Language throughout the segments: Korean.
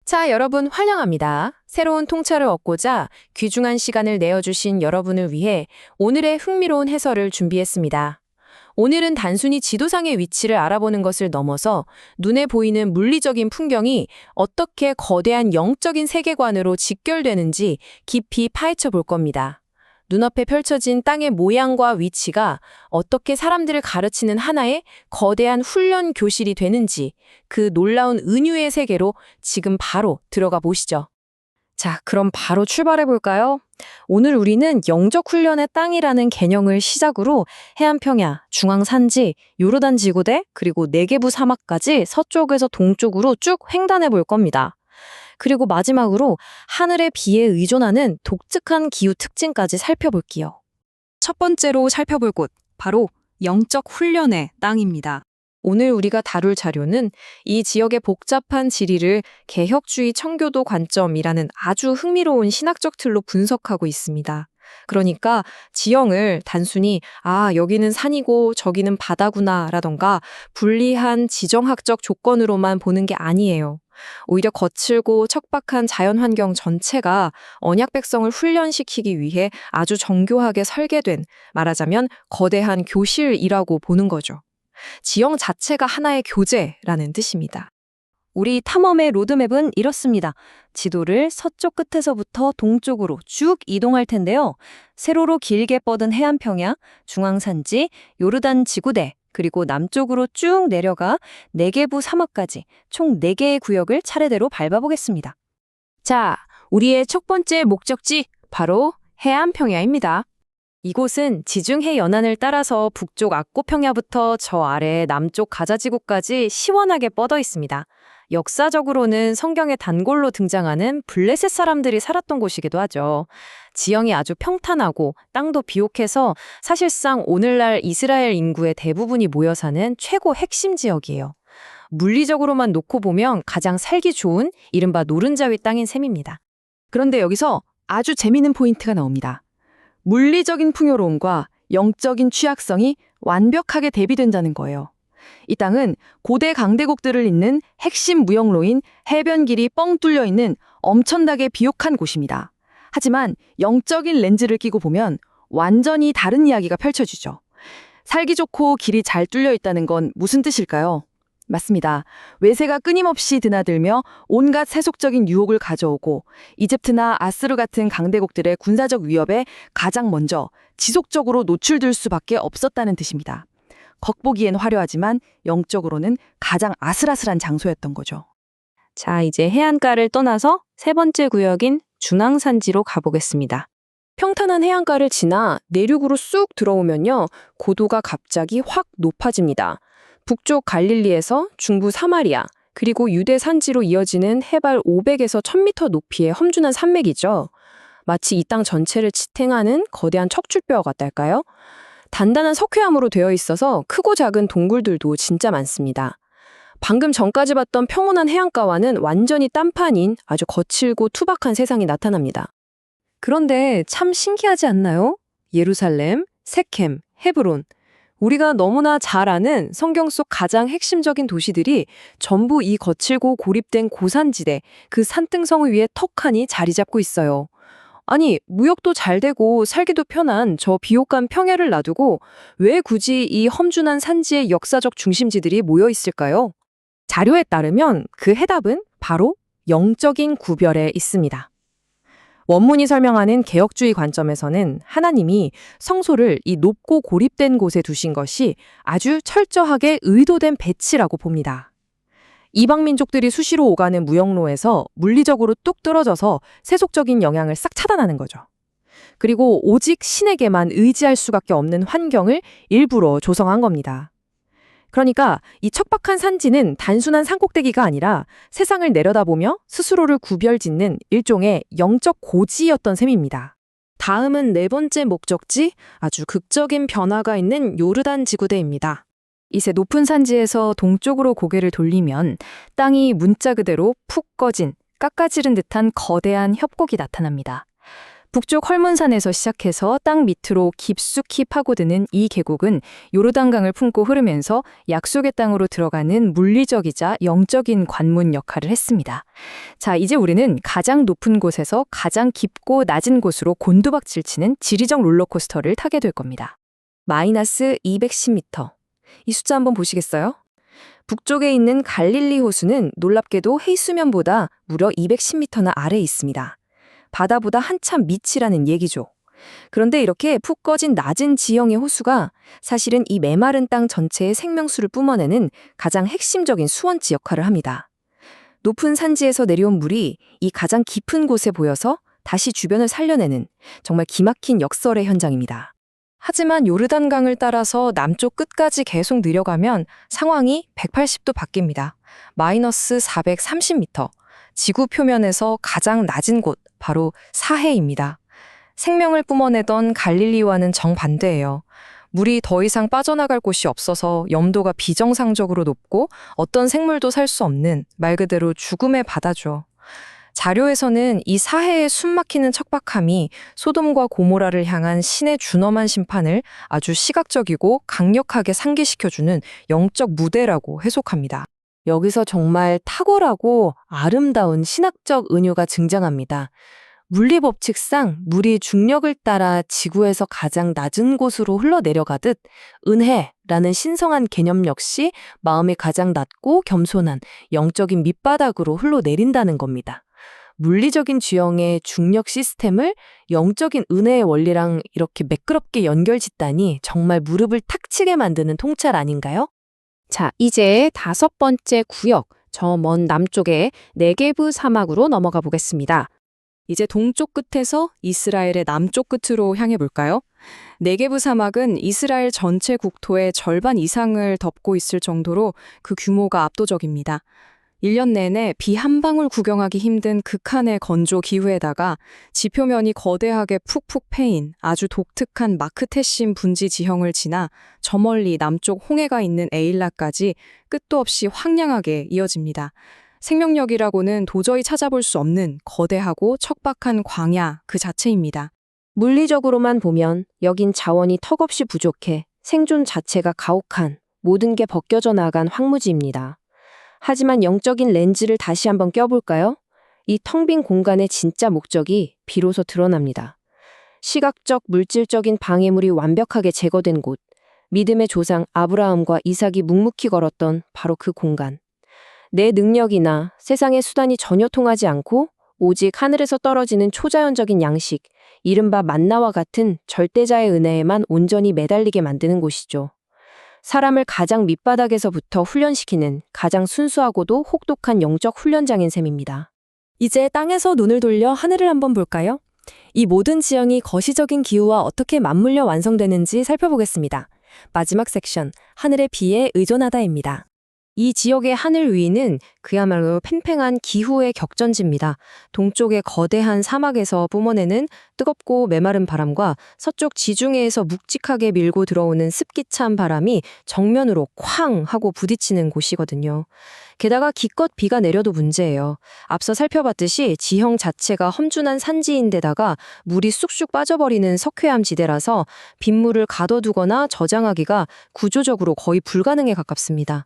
자, 여러분 환영합니다. 새로운 통찰을 얻고자 귀중한 시간을 내어주신 여러분을 위해 오늘의 흥미로운 해설을 준비했습니다. 오늘은 단순히 지도상의 위치를 알아보는 것을 넘어서 눈에 보이는 물리적인 풍경이 어떻게 거대한 영적인 세계관으로 직결되는지 깊이 파헤쳐 볼 겁니다. 눈앞에 펼쳐진 땅의 모양과 위치가 어떻게 사람들을 가르치는 하나의 거대한 훈련 교실이 되는지 그 놀라운 은유의 세계로 지금 바로 들어가 보시죠. 자, 그럼 바로 출발해 볼까요? 오늘 우리는 영적 훈련의 땅이라는 개념을 시작으로 해안평야, 중앙산지, 요르단 지구대, 그리고 네게부 사막까지 서쪽에서 동쪽으로 쭉 횡단해 볼 겁니다. 그리고 마지막으로 하늘의 비에 의존하는 독특한 기후 특징까지 살펴볼게요. 첫 번째로 살펴볼 곳, 바로 영적 훈련의 땅입니다. 오늘 우리가 다룰 자료는 이 지역의 복잡한 지리를 개혁주의 청교도 관점이라는 아주 흥미로운 신학적 틀로 분석하고 있습니다. 그러니까 지형을 단순히 여기는 산이고 저기는 바다구나 라던가 불리한 지정학적 조건으로만 보는 게 아니에요. 오히려 거칠고 척박한 자연환경 전체가 언약 백성을 훈련시키기 위해 아주 정교하게 설계된, 말하자면 거대한 교실이라고 보는 거죠. 지형 자체가 하나의 교재라는 뜻입니다. 우리 탐험의 로드맵은 이렇습니다. 지도를 서쪽 끝에서부터 동쪽으로 쭉 이동할 텐데요. 세로로 길게 뻗은 해안평야, 중앙산지, 요르단 지구대, 그리고 남쪽으로 쭉 내려가 네게부 사막까지 총 4개의 구역을 차례대로 밟아보겠습니다. 자, 우리의 첫 번째 목적지, 바로 해안평야입니다. 이곳은 지중해 연안을 따라서 북쪽 악고평야부터 저 아래 남쪽 가자지구까지 시원하게 뻗어 있습니다. 역사적으로는 성경의 단골로 등장하는 블레셋 사람들이 살았던 곳이기도 하죠. 지형이 아주 평탄하고 땅도 비옥해서 사실상 오늘날 이스라엘 인구의 대부분이 모여 사는 최고 핵심 지역이에요. 물리적으로만 놓고 보면 가장 살기 좋은 이른바 노른자위 땅인 셈입니다. 그런데 여기서 아주 재미있는 포인트가 나옵니다. 물리적인 풍요로움과 영적인 취약성이 완벽하게 대비된다는 거예요. 이 땅은 고대 강대국들을 잇는 핵심 무역로인 해변 길이 뻥 뚫려 있는 엄청나게 비옥한 곳입니다. 하지만 영적인 렌즈를 끼고 보면 완전히 다른 이야기가 펼쳐지죠. 살기 좋고 길이 잘 뚫려 있다는 건 무슨 뜻일까요? 맞습니다. 외세가 끊임없이 드나들며 온갖 세속적인 유혹을 가져오고 이집트나 아스르 같은 강대국들의 군사적 위협에 가장 먼저 지속적으로 노출될 수밖에 없었다는 뜻입니다. 겉보기엔 화려하지만 영적으로는 가장 아슬아슬한 장소였던 거죠. 자, 이제 해안가를 떠나서 세 번째 구역인 중앙산지로 가보겠습니다. 평탄한 해안가를 지나 내륙으로 쑥 들어오면요, 고도가 갑자기 확 높아집니다. 북쪽 갈릴리에서 중부 사마리아, 그리고 유대 산지로 이어지는 해발 500에서 1000m 높이의 험준한 산맥이죠. 마치 이 땅 전체를 지탱하는 거대한 척추뼈 같달까요? 단단한 석회암으로 되어 있어서 크고 작은 동굴들도 진짜 많습니다. 방금 전까지 봤던 평온한 해안가와는 완전히 딴판인 아주 거칠고 투박한 세상이 나타납니다. 그런데 참 신기하지 않나요? 예루살렘, 세켐, 헤브론, 우리가 너무나 잘 아는 성경 속 가장 핵심적인 도시들이 전부 이 거칠고 고립된 고산지대, 그 산등성 위에 턱하니 자리 잡고 있어요. 아니, 무역도 잘 되고 살기도 편한 저 비옥한 평야를 놔두고 왜 굳이 이 험준한 산지의 역사적 중심지들이 모여 있을까요? 자료에 따르면 그 해답은 바로 영적인 구별에 있습니다. 원문이 설명하는 개혁주의 관점에서는 하나님이 성소를 이 높고 고립된 곳에 두신 것이 아주 철저하게 의도된 배치라고 봅니다. 이방 민족들이 수시로 오가는 무역로에서 물리적으로 뚝 떨어져서 세속적인 영향을 싹 차단하는 거죠. 그리고 오직 신에게만 의지할 수밖에 없는 환경을 일부러 조성한 겁니다. 그러니까 이 척박한 산지는 단순한 산꼭대기가 아니라 세상을 내려다보며 스스로를 구별짓는 일종의 영적 고지였던 셈입니다. 다음은 네 번째 목적지, 아주 극적인 변화가 있는 요르단 지구대입니다. 이제 높은 산지에서 동쪽으로 고개를 돌리면 땅이 문자 그대로 푹 꺼진, 깎아지른 듯한 거대한 협곡이 나타납니다. 북쪽 헐몬산에서 시작해서 땅 밑으로 깊숙이 파고드는 이 계곡은 요르단강을 품고 흐르면서 약속의 땅으로 들어가는 물리적이자 영적인 관문 역할을 했습니다. 자, 이제 우리는 가장 높은 곳에서 가장 깊고 낮은 곳으로 곤두박질 치는 지리적 롤러코스터를 타게 될 겁니다. 마이너스 210m. 이 숫자 한번 보시겠어요? 북쪽에 있는 갈릴리 호수는 놀랍게도 해수면보다 무려 210m나 아래에 있습니다. 바다보다 한참 밑이라는 얘기죠. 그런데 이렇게 푹 꺼진 낮은 지형의 호수가 사실은 이 메마른 땅 전체의 생명수를 뿜어내는 가장 핵심적인 수원지 역할을 합니다. 높은 산지에서 내려온 물이 이 가장 깊은 곳에 보여서 다시 주변을 살려내는 정말 기막힌 역설의 현장입니다. 하지만 요르단강을 따라서 남쪽 끝까지 계속 내려가면 상황이 180도 바뀝니다. 마이너스 430m. 지구 표면에서 가장 낮은 곳, 바로 사해입니다. 생명을 뿜어내던 갈릴리와는 정반대예요. 물이 더 이상 빠져나갈 곳이 없어서 염도가 비정상적으로 높고 어떤 생물도 살 수 없는 말 그대로 죽음의 바다죠. 자료에서는 이 사해의 숨막히는 척박함이 소돔과 고모라를 향한 신의 준엄한 심판을 아주 시각적이고 강력하게 상기시켜주는 영적 무대라고 해석합니다. 여기서 정말 탁월하고 아름다운 신학적 은유가 등장합니다. 물리 법칙상 물이 중력을 따라 지구에서 가장 낮은 곳으로 흘러내려가듯 은혜라는 신성한 개념 역시 마음이 가장 낮고 겸손한 영적인 밑바닥으로 흘러내린다는 겁니다. 물리적인 주형의 중력 시스템을 영적인 은혜의 원리랑 이렇게 매끄럽게 연결짓다니 정말 무릎을 탁 치게 만드는 통찰 아닌가요? 자, 이제 5번째 구역, 저 먼 남쪽의 네게브 사막으로 넘어가 보겠습니다. 이제 동쪽 끝에서 이스라엘의 남쪽 끝으로 향해 볼까요? 네게브 사막은 이스라엘 전체 국토의 절반 이상을 덮고 있을 정도로 그 규모가 압도적입니다. 1년 내내 비 한 방울 구경하기 힘든 극한의 건조 기후에다가 지표면이 거대하게 푹푹 패인 아주 독특한 마크테심 분지 지형을 지나 저 멀리 남쪽 홍해가 있는 에일라까지 끝도 없이 황량하게 이어집니다. 생명력이라고는 도저히 찾아볼 수 없는 거대하고 척박한 광야 그 자체입니다. 물리적으로만 보면 여긴 자원이 턱없이 부족해 생존 자체가 가혹한 모든 게 벗겨져 나간 황무지입니다. 하지만 영적인 렌즈를 다시 한번 껴볼까요? 이 텅 빈 공간의 진짜 목적이 비로소 드러납니다. 시각적, 물질적인 방해물이 완벽하게 제거된 곳, 믿음의 조상 아브라함과 이삭이 묵묵히 걸었던 바로 그 공간. 내 능력이나 세상의 수단이 전혀 통하지 않고 오직 하늘에서 떨어지는 초자연적인 양식, 이른바 만나와 같은 절대자의 은혜에만 온전히 매달리게 만드는 곳이죠. 사람을 가장 밑바닥에서부터 훈련시키는 가장 순수하고도 혹독한 영적 훈련장인 셈입니다. 이제 땅에서 눈을 돌려 하늘을 한번 볼까요? 이 모든 지형이 거시적인 기후와 어떻게 맞물려 완성되는지 살펴보겠습니다. 마지막 섹션, 하늘의 비에 의존하다입니다. 이 지역의 하늘 위는 그야말로 팽팽한 기후의 격전지입니다. 동쪽의 거대한 사막에서 뿜어내는 뜨겁고 메마른 바람과 서쪽 지중해에서 묵직하게 밀고 들어오는 습기찬 바람이 정면으로 쾅 하고 부딪히는 곳이거든요. 게다가 기껏 비가 내려도 문제예요. 앞서 살펴봤듯이 지형 자체가 험준한 산지인데다가 물이 쑥쑥 빠져버리는 석회암 지대라서 빗물을 가둬두거나 저장하기가 구조적으로 거의 불가능에 가깝습니다.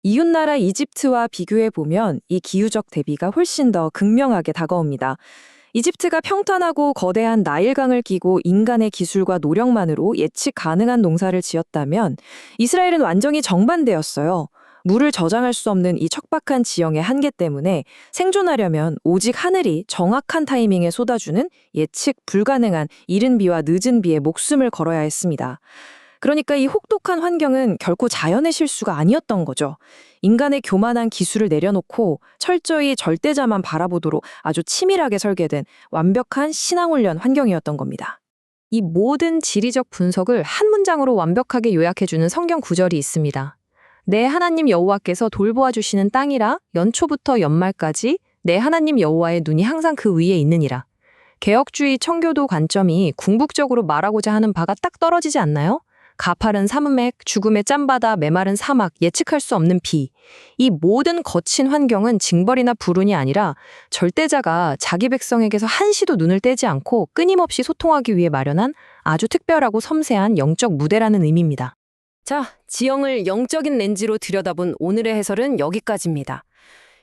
이웃나라 이집트와 비교해보면 이 기후적 대비가 훨씬 더 극명하게 다가옵니다. 이집트가 평탄하고 거대한 나일강을 끼고 인간의 기술과 노력만으로 예측 가능한 농사를 지었다면 이스라엘은 완전히 정반대였어요. 물을 저장할 수 없는 이 척박한 지형의 한계 때문에 생존하려면 오직 하늘이 정확한 타이밍에 쏟아주는 예측 불가능한 이른 비와 늦은 비에 목숨을 걸어야 했습니다. 그러니까 이 혹독한 환경은 결코 자연의 실수가 아니었던 거죠. 인간의 교만한 기술을 내려놓고 철저히 절대자만 바라보도록 아주 치밀하게 설계된 완벽한 신앙훈련 환경이었던 겁니다. 이 모든 지리적 분석을 한 문장으로 완벽하게 요약해주는 성경 구절이 있습니다. 내 하나님 여호와께서 돌보아 주시는 땅이라 연초부터 연말까지 내 하나님 여호와의 눈이 항상 그 위에 있느니라. 개혁주의 청교도 관점이 궁극적으로 말하고자 하는 바가 딱 떨어지지 않나요? 가파른 사문맥, 죽음의 짬바다, 메마른 사막, 예측할 수 없는 비. 이 모든 거친 환경은 징벌이나 불운이 아니라 절대자가 자기 백성에게서 한시도 눈을 떼지 않고 끊임없이 소통하기 위해 마련한 아주 특별하고 섬세한 영적 무대라는 의미입니다. 자, 지형을 영적인 렌즈로 들여다본 오늘의 해설은 여기까지입니다.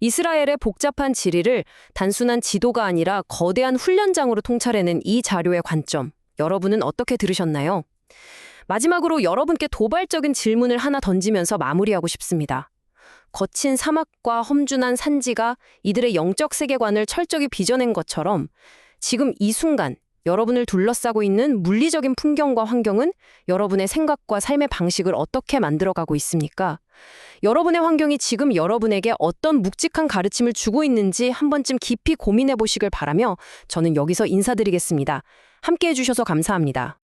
이스라엘의 복잡한 지리를 단순한 지도가 아니라 거대한 훈련장으로 통찰해낸 이 자료의 관점, 여러분은 어떻게 들으셨나요? 마지막으로 여러분께 도발적인 질문을 하나 던지면서 마무리하고 싶습니다. 거친 사막과 험준한 산지가 이들의 영적 세계관을 철저히 빚어낸 것처럼 지금 이 순간 여러분을 둘러싸고 있는 물리적인 풍경과 환경은 여러분의 생각과 삶의 방식을 어떻게 만들어가고 있습니까? 여러분의 환경이 지금 여러분에게 어떤 묵직한 가르침을 주고 있는지 한 번쯤 깊이 고민해 보시길 바라며 저는 여기서 인사드리겠습니다. 함께 해주셔서 감사합니다.